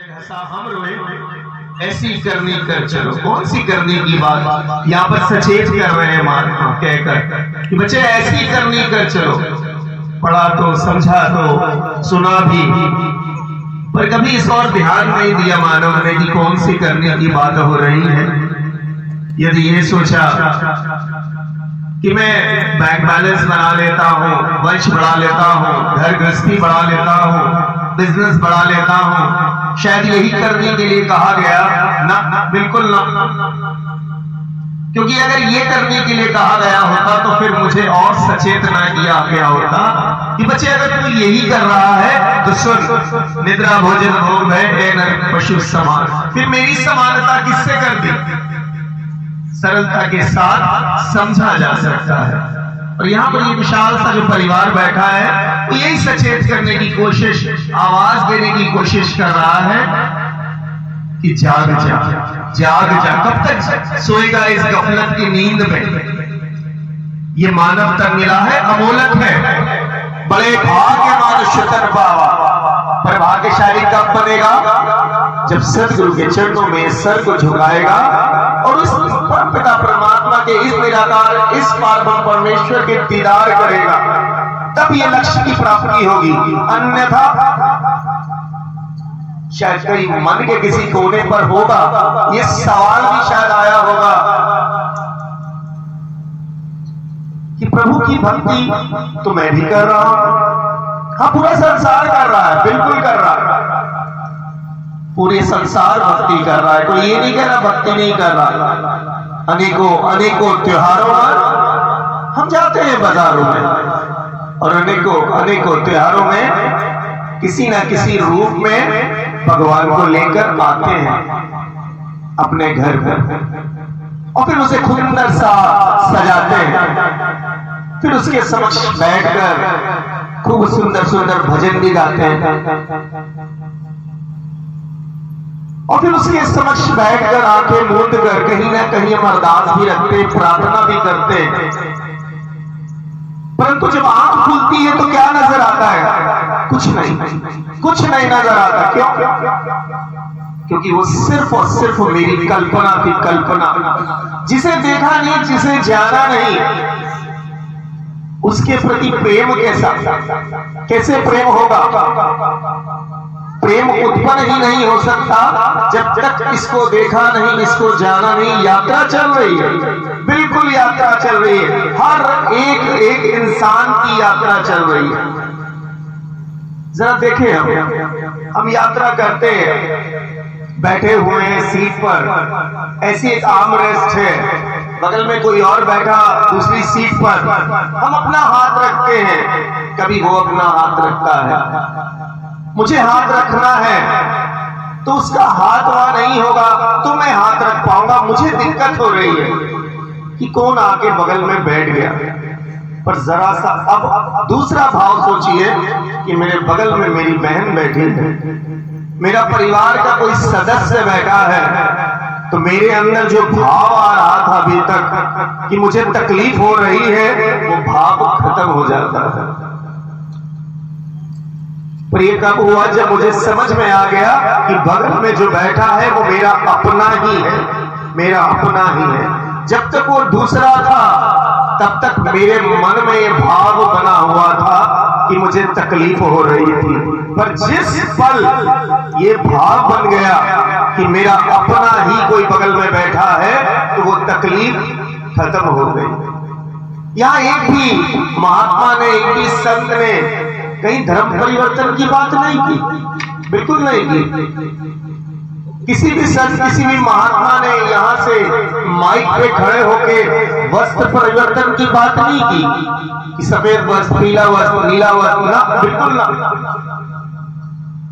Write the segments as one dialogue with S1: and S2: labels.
S1: हंसा हम रोए, ऐसी करनी कर चलो। कौन सी करनी की बात यहाँ पर सचेत कर रहे हैं महात्मा कहकर कि बच्चे ऐसी करनी कर चलो। पढ़ा तो समझा तो सुना भी, पर कभी इस और ध्यान नहीं दिया मानव ने कि कौन सी करने की बात हो रही है। यदि ये सोचा कि मैं बैंक बैलेंस बना लेता हूँ, वंश बढ़ा लेता हूँ, घर गृहस्थी बढ़ा लेता हूँ, बिजनेस बढ़ा लेता हूँ, शायद यही करने के लिए कहा गया ना, बिल्कुल ना। क्योंकि अगर ये करने के लिए कहा गया होता तो फिर मुझे और सचेत ना किया गया होता कि बच्चे अगर तू यही कर रहा है तो सुन, निद्रा भोजन भोग है नर पशु समान। फिर मेरी समानता किससे कर दी? सरलता के साथ समझा जा सकता है। और यहाँ पर ये विशाल सा जो परिवार बैठा है वो यही सचेत करने की कोशिश, आवाज देने की कोशिश कर रहा है कि जाग जा, जाग जा। कब तक सोएगा इस गफलत की नींद में? ये मानव तन मिला है, अमोलक है। बड़े भाग्यवान शुतर पावा, पर भाग्यशाली कब बनेगा? जब सदगुरु के चरणों में सर को झुकाएगा और उस पिता परमात्मा के इस निराकार, इस पारब्रह्म परमेश्वर के दीदार करेगा, तब ये लक्ष्य की प्राप्ति होगी। अन्यथा शायद कहीं मन के किसी कोने पर होगा, ये सवाल भी शायद आया होगा कि प्रभु की भक्ति तो मैं भी कर रहा हूं। हाँ, पूरा संसार कर रहा है, बिल्कुल कर रहा है, पूरे संसार भक्ति कर रहा है। कोई ये नहीं कह रहा भक्ति नहीं कर रहा। अनेकों अनेकों त्योहारों पर हम जाते हैं बाजारों में, और अनेकों अनेकों त्योहारों में किसी न किसी रूप में भगवान को लेकर आते हैं अपने घर पर, और फिर उसे सुंदर सा सजाते हैं, फिर उसके समक्ष बैठकर खूब सुंदर सुंदर भजन भी गाते हैं, और फिर उसके समक्ष बैठकर आंखें मूंद कर कहीं ना कहीं हम अरदास भी रखते, प्रार्थना भी करते। परंतु जब आंख खुलती है तो क्या नजर आता है? कुछ नहीं, कुछ नहीं नजर आता। क्यों? क्योंकि वो सिर्फ और सिर्फ मेरी कल्पना थी, कल्पना। जिसे देखा नहीं, जिसे जाना नहीं, उसके प्रति प्रेम कैसा, कैसे प्रेम होगा? प्रेम उत्पन्न ही नहीं हो सकता जब तक इसको देखा नहीं, इसको जाना नहीं। यात्रा चल रही है, बिल्कुल यात्रा चल रही है, हर एक एक इंसान की यात्रा चल रही है। जरा देखें, हम यात्रा करते हैं, बैठे हुए हैं सीट पर, ऐसी एक आर्म रेस्ट है, बगल में कोई और बैठा दूसरी सीट पर, हम अपना हाथ रखते हैं, कभी वो अपना हाथ रखता है, मुझे हाथ रखना है तो उसका हाथ वहां नहीं होगा तो मैं हाथ रख पाऊंगा। मुझे दिक्कत हो रही है कि कौन आके बगल में बैठ गया, पर जरा सा अब दूसरा भाव सोचिए कि मेरे बगल में मेरी बहन बैठी है, मेरा परिवार का कोई सदस्य बैठा है, तो मेरे अंदर जो भाव आ रहा था अभी तक कि मुझे तकलीफ हो रही है, वो भाव खत्म हो जाता है। पर ये कब हुआ? जब मुझे समझ में आ गया कि बगल में जो बैठा है वो मेरा अपना ही है, मेरा अपना ही है। जब तक वो दूसरा था तब तक मेरे मन में ये भाव बना हुआ था कि मुझे तकलीफ हो रही थी, पर जिस पल ये भाव बन गया कि मेरा अपना ही कोई बगल में बैठा है तो वो तकलीफ खत्म हो गई। यहाँ एक भी महात्मा ने, एक भी संत ने कहीं धर्म परिवर्तन की बात नहीं की, बिल्कुल नहीं की। किसी भी संत, किसी भी महात्मा ने यहाँ से माइक पे खड़े होके वस्त्र परिवर्तन की बात नहीं की कि सफेद वस्त्र, पीला वस्त्र, नीला वस्त्र, ना, बिल्कुल ना।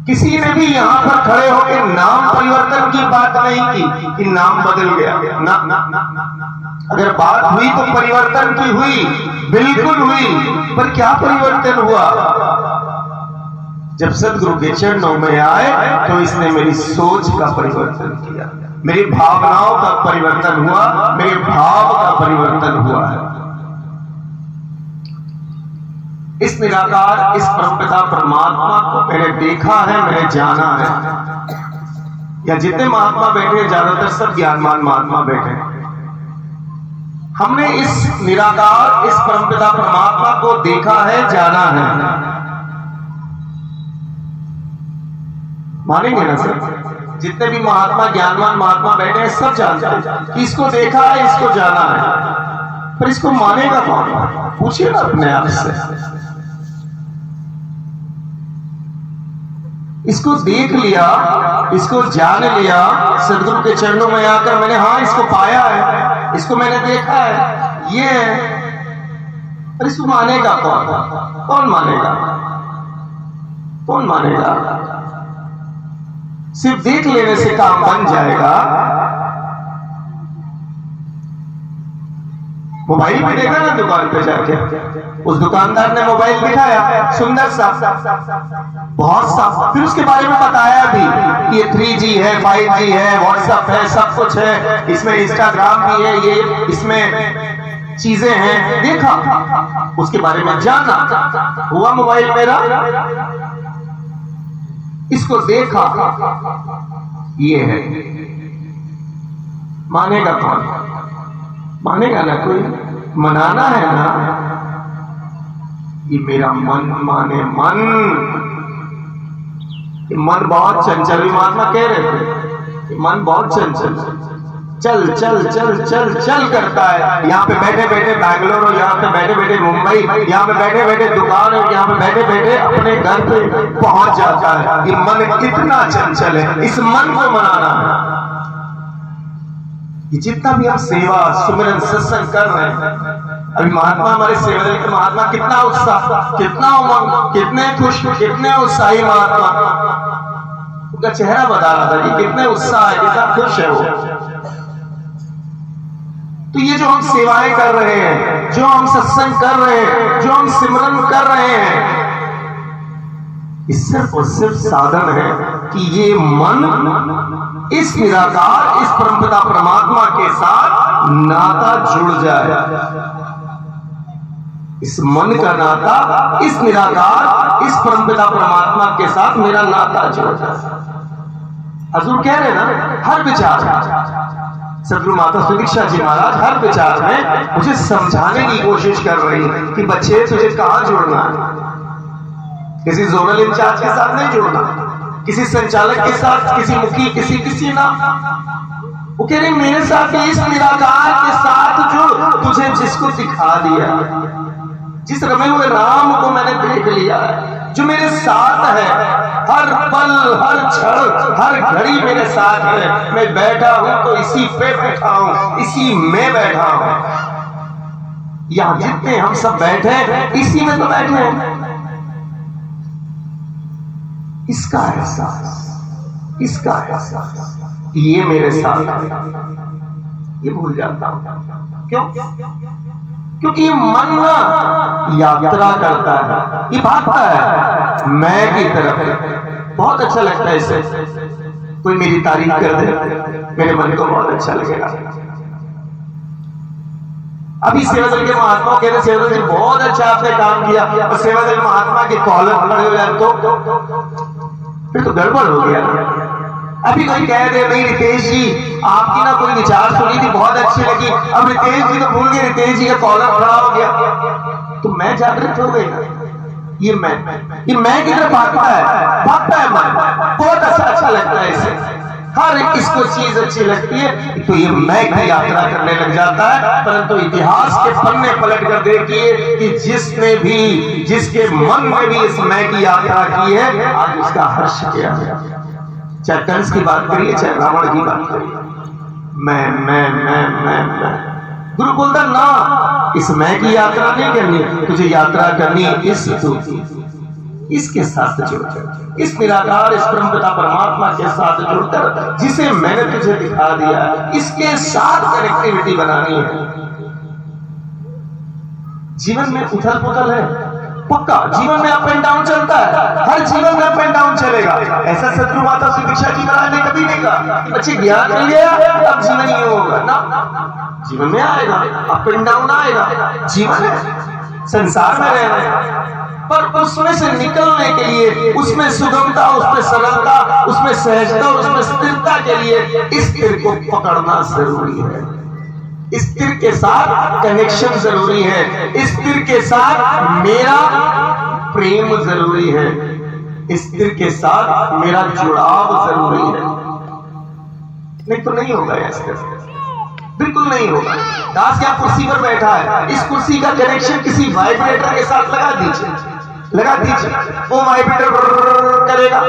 S1: किसी ने भी यहाँ पर खड़े होके नाम परिवर्तन की बात नहीं की कि नाम बदल गया, ना, ना, ना। अगर बात हुई तो परिवर्तन की हुई, बिल्कुल हुई, पर क्या परिवर्तन हुआ? जब सदगुरु के चरणों में आए तो इसने मेरी सोच का परिवर्तन किया, मेरी भावनाओं का परिवर्तन हुआ, मेरे भाव का परिवर्तन हुआ है। इस निराकार, इस परमपिता परमात्मा को मैंने देखा है, मैंने जाना है। या जितने महात्मा बैठे ज्यादातर सब ज्ञानवान महात्मा बैठे। हमने इस निराकार, इस परमपिता परमात्मा को देखा है, जाना है। मानेंगे ना सर? जितने भी महात्मा, ज्ञानवान महात्मा बैठे हैं सब जानते हैं कि इसको देखा है, इसको जाना है, पर इसको मानेगा कौन? पूछिए ना अपने आप से। इसको देख लिया, इसको जान लिया, सदगुरु के चरणों में आकर मैंने हाँ इसको पाया है, इसको मैंने देखा है, ये है, पर इसको मानेगा कौन? कौन मानेगा? कौन मानेगा? सिर्फ देख लेने से काम बन जाएगा? मोबाइल भी देखा ना दुकान पे जाके, उस दुकानदार ने मोबाइल दिखाया सुंदर सा, बहुत सा, फिर उसके बारे में बताया भी, ये 3G है, 5G है, व्हाट्सएप है, सब कुछ है, इसमें इंस्टाग्राम भी है, ये इसमें चीजें हैं, देखा, उसके बारे में जाना, हुआ मोबाइल मेरा, इसको देखा, ये है, मानेगा कौन? मानेगा ना कोई? मनाना है ना, ये मेरा मन माने। मन, ये मन बहुत चंचल, महात्मा कह रहे थे मन बहुत चंचल, चल चल चल चल चल करता है। यहाँ पे बैठे बैठे बैंगलोर हो, यहाँ पे बैठे बैठे मुंबई, यहाँ पे बैठे बैठे दुकान है, यहाँ पे बैठे बैठे अपने घर पे पहुंच जाता है। ये मन इतना चंचल है, इस मन को मनाना है। ये जितना भी हम सेवा, सुमिरन, सत्संग कर रहे हैं, अभी महात्मा हमारे सेवा दल के महात्मा कितना उत्साह, कितना उमंग, कितने खुश, कितने उत्साही महात्मा, उनका चेहरा बता रहा था कि कितने उत्साह है, कितना खुश है वो। तो ये जो हम सेवाएं कर रहे हैं, जो हम सत्संग कर रहे हैं, जो हम सिमरन कर रहे हैं, ये सिर्फ और सिर्फ साधन है कि ये मन इस निराकार, इस परमपिता परमात्मा के साथ नाता जुड़ जाए। इस मन का नाता, इस निराकार, इस परमपिता परमात्मा के साथ मेरा नाता जुड़ जाए। हजूर कह रहे ना, हर विचार, सदगुरु माता सुदीक्षा जी महाराज हर विचार में मुझे समझाने की कोशिश कर रही है कि बच्चे तुझे कहां जुड़ना है। किसी जोनल इंचार्ज के साथ नहीं जुड़ना, किसी संचालक के साथ, किसी मुखी, किसी ना, वो कह रहे मेरे साथ इस निराकार के साथ जो तुझे जिसको दिखा दिया, जिस रमे हुए राम को मैंने देख लिया है, जो मेरे साथ है, हर पल, हर क्षण, हर घड़ी मेरे साथ है। मैं बैठा हूं तो इसी पे बैठा हूं, इसी में बैठा हूं। यहां जितने हम सब बैठे इसी में तो बैठे हैं। इसका एहसास, इसका एहसास, ये मेरे साथ है, ये भूल जाता हूं। क्यों? क्योंकि ये मन ना यात्रा करता है, ये भागता है मैं की तरफ। बहुत अच्छा लगता है इससे, कोई मेरी तारीफ कर दे, मेरे मन को बहुत अच्छा लगेगा। अभी सेवा दल के महात्मा कहते सेवा दल जी बहुत अच्छा आपने काम किया, और सेवा दल महात्मा के कॉलर खड़े हो जाए तो फिर तो गड़बड़ हो गया। अभी कोई कह दे नहीं रितेश जी आपकी ना कोई विचार सुनी थी बहुत अच्छी लगी, अब रितेश जी तो भूल गए, रितेश जी का कॉलर खड़ा हो गया, तो मैं जागृत हो गई। ये मैं की तरफ भागता है मन, बहुत अच्छा लगता है इसे, हर एक इसको चीज अच्छी लगती है, तो ये मैं की यात्रा करने लग जाता है। परंतु इतिहास के पन्ने पलट कर देखिए कि जिसने भी, जिसके मन में भी इस मैं की यात्रा की है, आज उसका हर्ष क्या है। चाहे कंस की बात करिए, चाहे रावण की बात करिए, मैं गुरु बोलता ना, इस मैं की यात्रा नहीं करनी, तुझे यात्रा करनी इसके साथ जुड़कर, इस निराकार, इस परमपिता परमात्मा के साथ जुड़कर, जिसे मैंने तुझे दिखा दिया, इसके साथ कनेक्टिविटी बनानी है। जीवन में उथल पुथल है, पक्का जीवन में अप एंड डाउन चलता है, हर जीवन में अप एंड डाउन चलेगा। ऐसा सदगुरु माता सुदीक्षा जी महाराज ने कभी नहीं कहा कि बच्चे ज्ञान मिल गया अब जीवन ये होगा ना, जीवन में आएगा, अप एंड डाउन आएगा, जीवन है, संसार में रहना है। पर उसमें से निकलने के लिए, उसमें सुगमता, उसमें सरलता, उसमें सहजता, उसमें स्थिरता के लिए स्थिर को पकड़ना जरूरी है। स्थिर के साथ कनेक्शन जरूरी है, स्थिर के साथ मेरा प्रेम जरूरी है, स्थिर के साथ मेरा जुड़ाव जरूरी है। नहीं तो नहीं होगा ऐसे, बिल्कुल नहीं होगा। दास क्या कुर्सी पर बैठा है, इस कुर्सी का कनेक्शन किसी वाइब्रेटर के साथ लगा दीजिए, लगा दीजिए, वो वाइब्रेटर करेगा।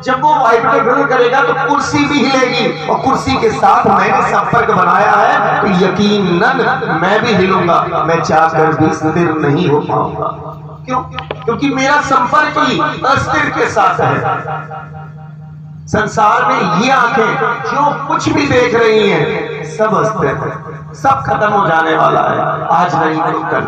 S1: जब वो वाइब्रेटर करेगा तो कुर्सी भी हिलेगी, और कुर्सी के साथ मैंने संपर्क बनाया है तो यकीनन मैं भी हिलूंगा, मैं चाहकर भी स्थिर नहीं हो पाऊंगा। क्यों? क्योंकि मेरा संपर्क ही अस्थिर के साथ है। संसार में ये आंखें जो कुछ भी देख रही हैं सब अस्थिर है, सब खत्म हो जाने वाला है, आज नहीं तो कल।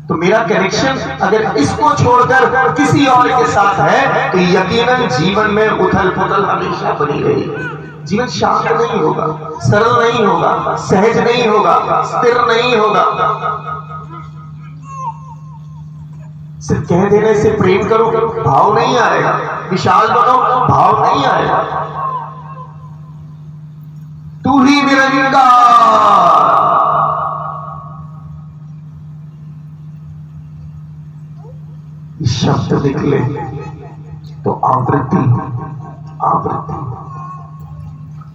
S1: तो मेरा कनेक्शन अगर इसको छोड़कर किसी और के साथ है तो यकीनन जीवन में उथल पुथल हमेशा बनी रहेगी। जीवन शांत नहीं होगा, सरल नहीं होगा, सहज नहीं होगा, स्थिर नहीं होगा। सिर्फ कह देने से प्रेम करो भाव नहीं आएगा, विशाल बनो भाव नहीं आएगा। तू ही निरंकार, शब्द निकले तो आवृत्ति, आवृत्ति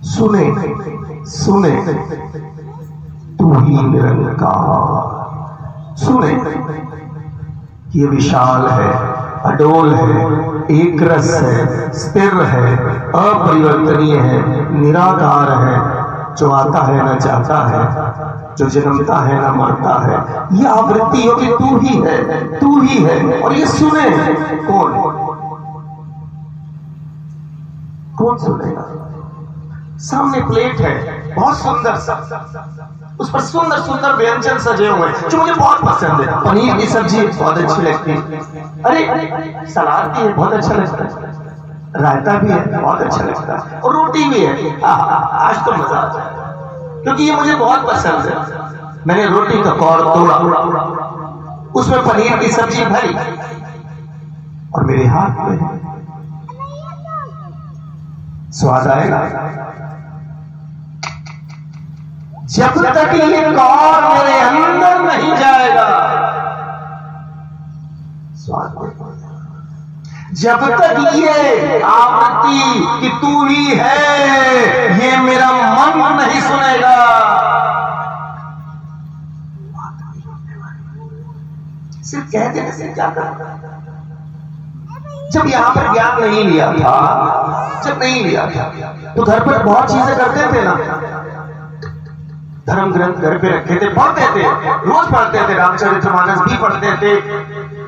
S1: सुने सुने, तू ही निरंकार सुने। ये विशाल है, अडोल है, एक रस है, स्थिर है, अपरिवर्तनीय है, निराकार है, जो आता है न जाता है, जो जन्मता है न मरता है। ये आवृत्ति होगी तू ही है, तू ही है। और ये सुने कौन? कौन सुनेगा? सामने प्लेट है बहुत सुंदर सा, उस पर सुंदर सुंदर व्यंजन सजे हुए हैं जो मुझे बहुत पसंद है। पनीर की सब्जी बहुत अच्छी लगती है, अरे सलाद भी है बहुत अच्छा लगता है, रायता भी है बहुत अच्छा लगता है, और रोटी भी है। आज तो मजा आ जाए क्योंकि ये मुझे बहुत पसंद है। मैंने रोटी का कौर तोड़ा, उसमें पनीर की सब्जी भरी और मेरे हाथ में स्वाद आएगा। जब तक ये कौर मेरे अंदर नहीं जाएगा स्वाद नहीं। जब तक ये आवृत्ति कि तू ही है ये मेरा मन नहीं सुनेगा, सिर्फ कह देने से क्या करना। जब यहां पर ज्ञान नहीं लिया था, जब नहीं लिया था तो घर पर बहुत चीजें करते थे ना, धर्म ग्रंथ घर पे रखे थे, पढ़ते थे, रोज पढ़ते थे, रामचरितमानस भी पढ़ते थे,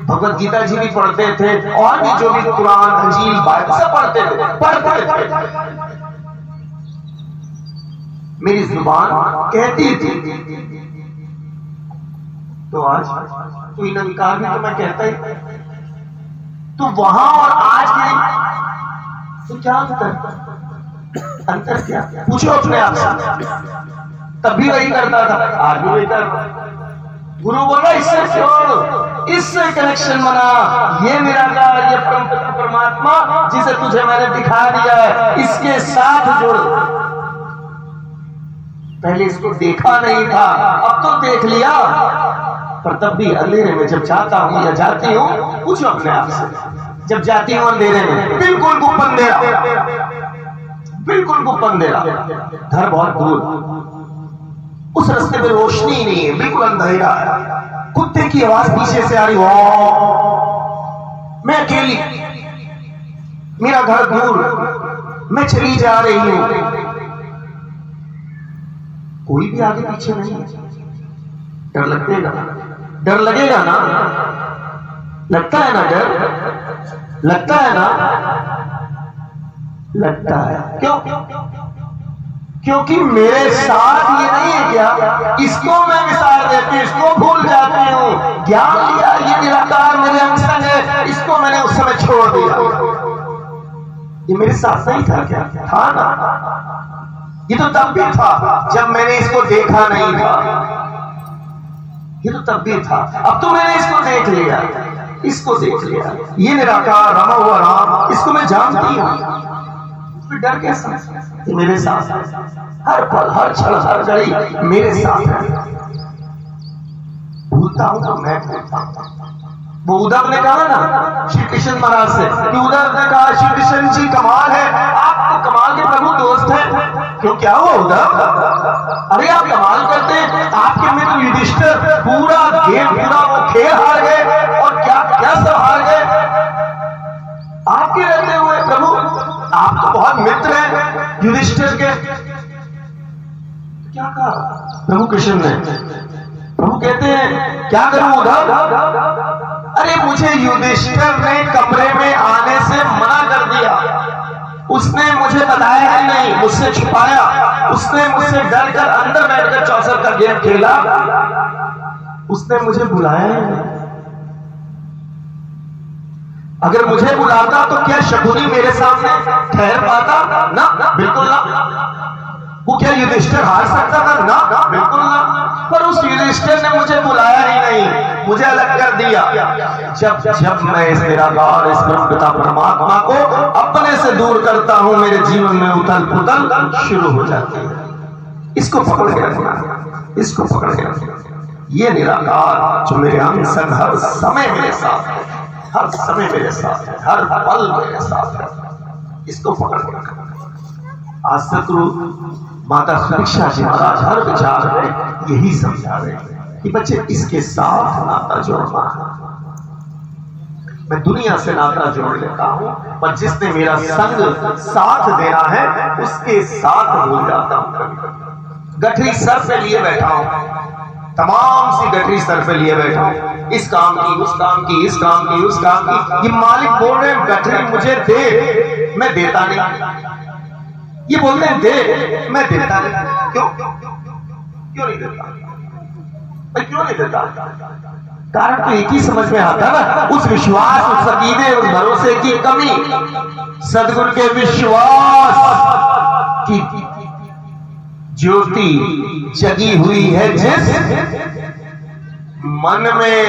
S1: भगवत गीता जी भी पढ़ते थे, और भी जो भी कुरान, अंजील, बाइबल सब पढ़ते थे, पढ़ते थे। मेरी जुबान कहती थी तो आज तो निरंकार भी तो मैं कहता ही, तो वहां और आज में तो क्या अंतर क्या? पूछो अपने आप से। तब भी वही करता था, आज भी वही कर रहा। गुरु बोला इससे छोड़, इससे कनेक्शन बना, ये निराकार, ये परमात्मा जिसे तुझे मैंने दिखा दिया है, इसके साथ जुड़। पहले इसको देखा नहीं था, अब तो देख लिया, पर तब भी अंधेरे में जब जाता हूं या जाती हूं, पूछो अपने आप से, जब जाती हूं अंधेरे में, बिल्कुल गुप्त अंधेरा, बिल्कुल गुप्त अंधेरा, घर बहुत दूर, उस रास्ते में रोशनी नहीं है, बिल्कुल अंधेरा है, कुत्ते की आवाज पीछे से आ रही, मैं अकेली, मेरा घर दूर, मैं चली जा रही हूं, कोई भी आगे पीछे नहीं है। डर लगेगा, डर लगेगा ना, लगता है ना डर, लगता है ना, लगता है। क्यों? क्योंकि मेरे साथ ये नहीं है क्या, इसको मैं विसार देती हूं, इसको भूल जाती हूं। ज्ञान लिया, ये निराकार मेरे अंग संग है, इसको मैंने उस समय छोड़ दिया। ये मेरे साथ नहीं था क्या? था ना। ये तो तब भी था जब मैंने इसको देखा नहीं था। ये तो तब भी था, अब तो मैंने इसको देख लिया, इसको देख लिया, ये निराकार रमा हुआ राम, इसको मैं जानती हूँ। फिर डर कैसा? ये मेरे साथ हर पल, हर क्षण, हर घड़ी मेरे साथ है। भूलता हूं तो मैं भूलता हूं। वो उद्धव ने कहा ना श्री कृष्ण महाराज से कि उद्धव ने कहा श्री कृष्ण जी कमाल है, आप तो कमाल के प्रभु दोस्त हैं। क्यों, क्या हुआ उद्धव? अरे आप कमाल करते हैं, आपके मित्र युधिष्ठिर पूरा गेम, पूरा वो खेल हार गए और क्या क्या सब हार गए आपके रहते हुए प्रभु। आप तो बहुत मित्र हैं युधिष्ठिर के। क्या कहा प्रभु कृष्ण ने? प्रभु कहते हैं क्या करूं उद्धव? अरे मुझे युधिष्ठिर ने कमरे में आने से मना कर दिया, उसने मुझे बताया ही नहीं, मुझसे छुपाया, उसने मुझसे डर कर अंदर बैठकर चौसर का गेम खेला, उसने मुझे बुलाया ही नहीं। अगर मुझे बुलाता तो क्या शकुनी मेरे सामने ठहर पाता? ना, बिल्कुल ना। वो क्या युधिष्ठिर हार सकता था? ना, बिल्कुल ना। पर उस युधिष्ठिर ने मुझे बुलाया ही नहीं, मुझे अलग कर दिया। जब मैं इस निराकार, इस परमपिता परमात्मा को अपने से दूर करता हूं, मेरे जीवन में उथल पुथल शुरू हो जाती है। इसको पकड़ के रखना, इसको पकड़ के रखना। ये निराकार जो मेरे अंग संग हर समय मेरे साथ है, हर समय मेरे साथ है, हर पल मेरे साथ है, इसको पकड़ के रखना। आज सतगुरु माता सुदीक्षा जी महाराज हर विचार में यही समझा रहे हैं कि बच्चे इसके साथ नाता जोड़ना है। मैं दुनिया से नाता जोड़ लेता हूं, पर जिसने मेरा संग साथ देना है उसके साथ भूल जाता हूं। गठरी सर पे लिए बैठा हूं, तमाम सी गठरी सर पे लिए बैठा हूं, इस काम की, उस काम की, इस काम की, उस काम की। ये मालिक बोल रहे हैं गठरी मुझे दे, मैं देता नहीं। ये बोलते हैं दे, मैं देता नहीं। क्यों नहीं देता? मैं क्यों नहीं देता? कारण तो एक ही समझ में आता ना, उस विश्वास, उस अकीदे, उस भरोसे की कमी। सदगुरु के विश्वास की ज्योति जगी हुई है जिस मन में,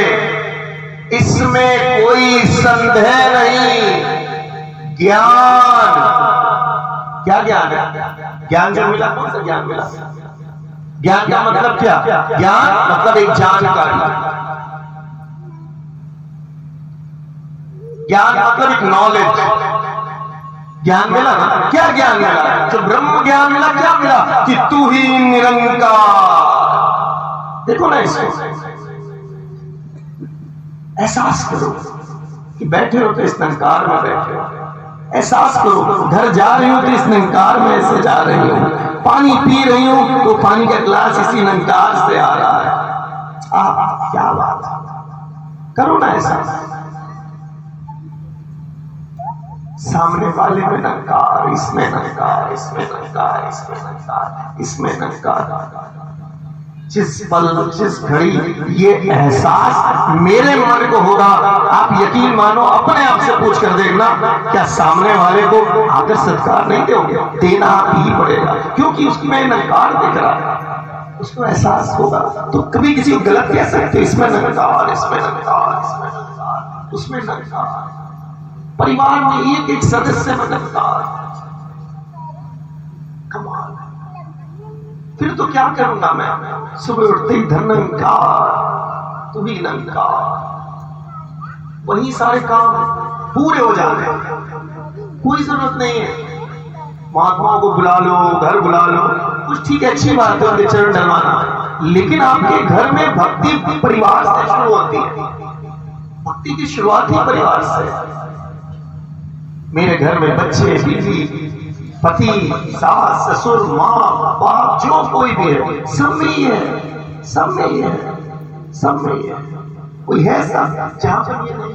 S1: इसमें कोई संदेह नहीं। ज्ञान, क्या ज्ञान है? ज्ञान जो मिला, कौन सा ज्ञान मिला? ज्ञान का मतलब क्या? ज्ञान मतलब एक जानकारी, ज्ञान मतलब एक नॉलेज। ज्ञान मिला ना? क्या ज्ञान मिला? जो ब्रह्म ज्ञान मिला, क्या मिला? कि तू ही निरंकार। देखो ना इसको, एहसास करो कि बैठे हो तो इस निरंकार में बैठे हो। एहसास करो घर जा रही हूं तो इस निरंकार में से जा रही हूं, पानी पी रही हूं तो पानी का गिलास इसी निरंकार से आ रहा है। क्या बात है, करो ना एहसास। सामने वाले में निरंकार, इसमें निरंकार, इसमें निरंकार, इसमें निरंकार, इसमें निरंकार। जिस पल, जिस घड़ी ये एहसास मेरे मन को हो रहा, आप यकीन मानो अपने आप से पूछ कर देखना, क्या सामने वाले को आकर सत्कार नहीं दोगे? देना ही पड़ेगा, क्योंकि उसमें निरंकार दिख रहा है, उसको एहसास होगा। तो कभी किसी को गलत कह सकते, इसमें निरंकार, इसमें निरंकार, इसमें निरंकार, उसमें निरंकार। परिवार में एक एक सदस्य में निरंकार। कमाल। फिर तो क्या करूंगा मैं? सुबह उठते ही धन निरंकार, तू ही निरंकार, वही सारे काम पूरे हो जाते हैं। कोई जरूरत नहीं है महात्माओं को बुला लो, घर बुला लो, कुछ ठीक है, अच्छी बात है उनके चरण डलवाना, लेकिन आपके घर में भक्ति परिवार से शुरू होती है। भक्ति की शुरुआत ही परिवार से। मेरे घर में बच्चे, बीवी, पति, सास, ससुर, माँ, बाप, जो कोई भी है, सब में ही है, सब में ही है, सब में ही है। कोई है ऐसा जहां पर ये नहीं?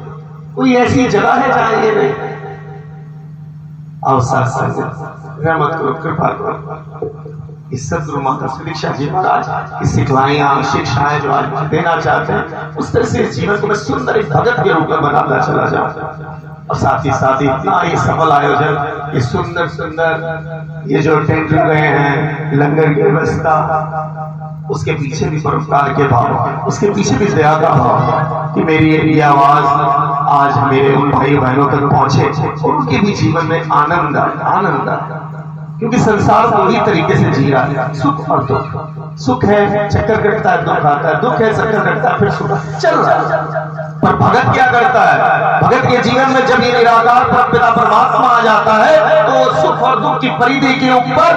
S1: कोई ऐसी जगह है जहां ये नहीं? आओ साथ साथ रहमत करो, कृपा करो। इस सदगुरु माता सुदीक्षा जी महाराज की सिखलाइयां, शिक्षाएं जो आज देना चाहते हैं, उस तरह से जीवन को मैं सुंदर एक भगत के रूप में बनाता चला जाऊं। और साथ ही इतना ये सफल आयोजन, ये सुंदर सुंदर ये जो टेंट लगे हैं, लंगर की व्यवस्था, उसके पीछे भी परोपकार के भाव, उसके पीछे भी दया का भाव कि मेरी ये आवाज आज मेरे उन भाई बहनों तक पहुंचे और उनके भी जीवन में आनंद आए। क्योंकि संसार पूरी तरीके से जी रहा है, सुख और दुख। सुख है चक्कर कटता है, दुख आता है, दुख है चक्कर कटता है, फिर सुख चल रहा है। पर भगत क्या करता है? भगत के जीवन में जब ये निराकार परमपिता परमात्मा आ जाता है तो सुख और दुख की परिधि के ऊपर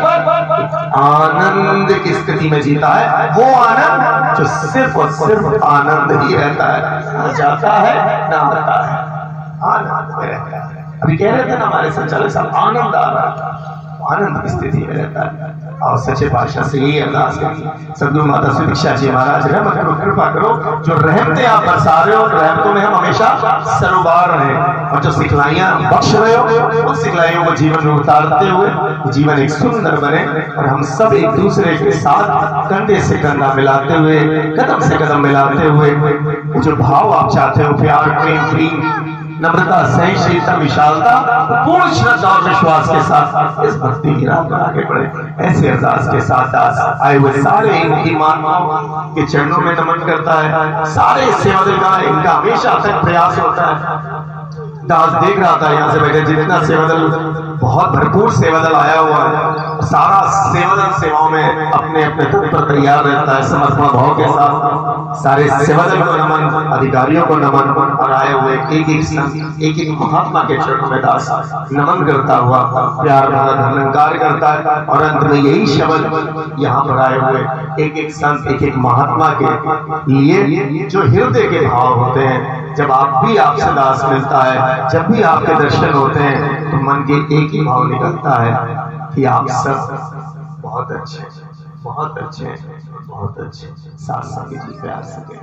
S1: आनंद की स्थिति में जीता है। वो आनंद जो सिर्फ और सिर्फ आनंद ही रहता है, ना जाता है ना आता है, आनंद में रहता है। अभी कह रहे थे ना हमारे संचालक साहब, आनंद आ रहा है, आनंद की स्थिति में रहता है। और सच्चे पातशाह से यही अरदास करिए, सद्गुरु माता श्री दीक्षा जी महाराज रहमत करो, कृपा करो, जो रहमतें आप बरसा रहे हो रहमतों में हम हमेशा सरोबार रहे, और जो सिखलाइयां बख्श रहे हो उन सिखलाइयों को जीवन में उतारते हुए जीवन एक सुंदर बने, और हम सब एक दूसरे के साथ कंधे से कंधा मिलाते हुए, कदम से कदम मिलाते हुए जो भाव आप चाहते हो, प्यार, प्रेम, नम्रता, सहनशीलता, विशालता, पूर्ण श्रद्धा और विश्वास के साथ इस भक्ति की राह पर आगे बढ़े। ऐसे अरदास के साथ आए हुए सारे ईमान के चरणों में नमन करता है। सारे सेवादल का इनका हमेशा तक प्रयास होता है। दास देख रहा था यहाँ से बैठे, जितना सेवादल, बहुत भरपूर सेवादल आया हुआ है, सारा सेवादल सेवाओं में अपने अपने तौर पर तैयार रहता है, समर्पण भाव के साथ। सारे सेवादल को नमन, अधिकारियों को नमन, और आए हुए एक एक महात्मा के चरणों में दास नमन करता हुआ प्यार भरा धर्मकार करता है। और अंत में यही शब्द यहाँ पर आए हुए एक एक संत, एक एक महात्मा के लिए जो हृदय के भाव होते हैं। जब आप भी आपसे दास मिलता है, जब भी आपके दर्शन होते हैं, तो मन के एक ही भाव निकलता है कि आप सब बहुत अच्छे, बहुत अच्छे, बहुत अच्छे साथ संगी जी प्यार सके।